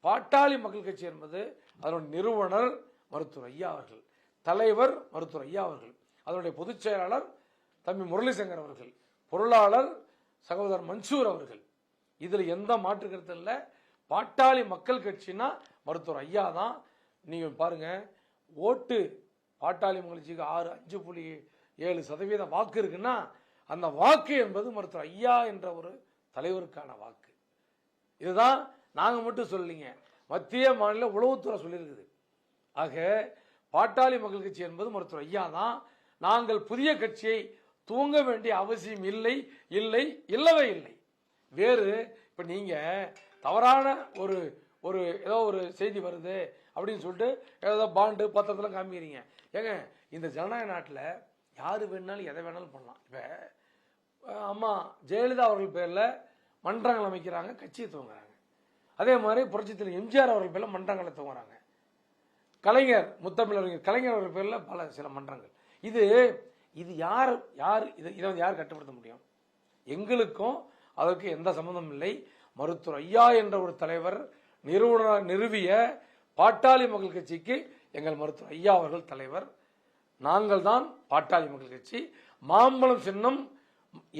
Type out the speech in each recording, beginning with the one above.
பாட்டாளி மக்கள் கட்சி என்பது அதனுடைய நிறுவனர் மருத்துவர் ஐயா அவர்கள், தலைவர் மருத்துவர் ஐயா அவர்கள், அதனுடைய பொதுச் செயலாளர் தம்பி முரளிசங்கர் அவர்கள், பொருளாளர் சகோதரர் மன்சூர் அவர்கள். இதுல எந்த மாற்று கருத்து இல்லை. பாட்டாளி மக்கள் கட்சினா மருத்துவர் ஐயா தான். நீங்க பாருங்க, ஓட்டு பாட்டாளி மக்கள் கட்சிக்கு 5.7% வாக்கு இருக்குன்னா அந்த வாக்கு என்பது மருத்துவர் ஐயா என்ற ஒரு தலைவருக்கான வாக்கு. இதுதான் நாங்க மட்டும் சொல்லீங்க, மத்திய மாநில உளவுத்துறை சொல்லியிருக்குது. ஆக பாட்டாளி மக்கள் கட்சி என்பது மருத்துவர் ஐயா தான். நாங்கள் புதிய கட்சியை தூங்க வேண்டிய அவசியம் இல்லை, இல்லை, இல்லவே இல்லை. வேறு இப்ப நீங்க தவறான ஒரு ஒரு ஏதோ ஒரு செய்தி வருது அப்படின்னு சொல்லிட்டு ஏதோ பாண்டு பத்திரத்துல காமிக்கிறீங்க. ஏங்க, இந்த ஜனநாயக நாட்டில் யாரு வேணாலும் எதை வேணாலும் பண்ணலாம். இப்ப அம்மா ஜெயலலிதா அவர்கள் பேர்ல மன்றங்கள் அமைக்கிறாங்க, கட்சியை துவங்குறாங்க. அதே மாதிரி புரட்சித்தில் எம்ஜிஆர் அவர்கள் பேர்ல மன்றங்களை துவங்குறாங்க. கலைஞர், முத்தமிழறிஞர் கலைஞர் அவர்கள் பேர்ல பல சில மன்றங்கள். இது இது யார் இதை யார் கட்டுப்படுத்த முடியும்? எங்களுக்கும் அதற்கு எந்த சம்பந்தம் இல்லை. மருத்துவர் ஐயா என்ற ஒரு தலைவர் நிறுவிய பாட்டாளி மக்கள் கட்சிக்கு எங்கள் மருத்துவர் ஐயா அவர்கள் தலைவர். நாங்கள் தான் பாட்டாளி மக்கள் கட்சி. மாம்பழம் சின்னம்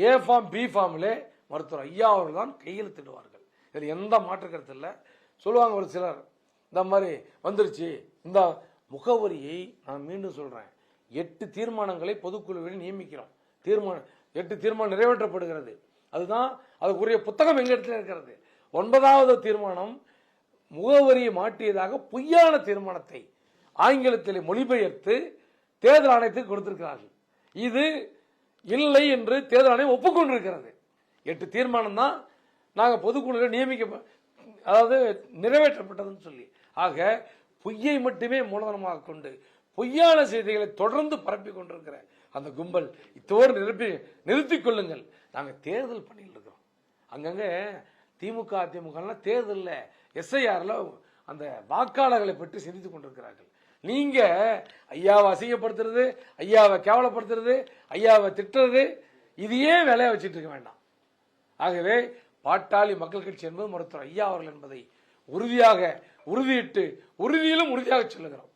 ஏ ஃபார்ம் பி ஃபார்மிலே மருத்துவர் ஐயா அவர்கள் தான் கையெழுத்திடுவார்கள். இதில் எந்த மாற்று கருத்து இல்லை. சொல்லுவாங்க ஒரு சிலர், இந்த மாதிரி வந்துருச்சு. இந்த முகவரியை நான் மீண்டும் சொல்றேன், 8 தீர்மானங்களை பொதுக்குழுவில் நியமிக்கிறோம். 8 தீர்மானம் நிறைவேற்றப்படுகிறது. அதுதான் அதுக்குரிய புத்தகம் எங்க இடத்துல இருக்கிறது. 9வது தீர்மானம் முகவரியை மாற்றியதாக பொய்யான தீர்மானத்தை ஆங்கிலத்தில் மொழிபெயர்த்து தேர்தல் ஆணையத்துக்கு கொடுத்திருக்கிறார்கள். இது இல்லை என்று தேர்தல் ஆணையம் ஒப்புக்கொண்டிருக்கிறது. 8 தீர்மானம் தான் நாங்க பொதுக்குழுவில் அதாவது நிறைவேற்றப்பட்டதுன்னு சொல்லி. ஆக பொய்யை மட்டுமே மூலதனமாக கொண்டு பொய்யான செய்திகளை தொடர்ந்து பரப்பி கொண்டிருக்கிற அந்த கும்பல் இத்தோடு நிறுத்திக் கொள்ளுங்கள். நாங்கள் தேர்தல் பணியில் இருக்கிறோம். அங்கங்க திமுக அதிமுக தேர்தலில் எஸ்ஐஆர்ல அந்த வாக்காளர்களை பற்றி சிந்தித்துக் கொண்டிருக்கிறார்கள். நீங்க ஐயாவை அசிங்கப்படுத்துறது, ஐயாவை கேவலப்படுத்துறது, ஐயாவை திட்டுறது, இதையே வேலையா வச்சுட்டு இருக்க வேண்டாம். ஆகவே பாட்டாளி மக்கள் கட்சி என்பது மருத்துவர் ஐயா அவர்கள் என்பதை உறுதியிட்டு உறுதியிலும் உறுதியாக சொல்லுகிறோம்.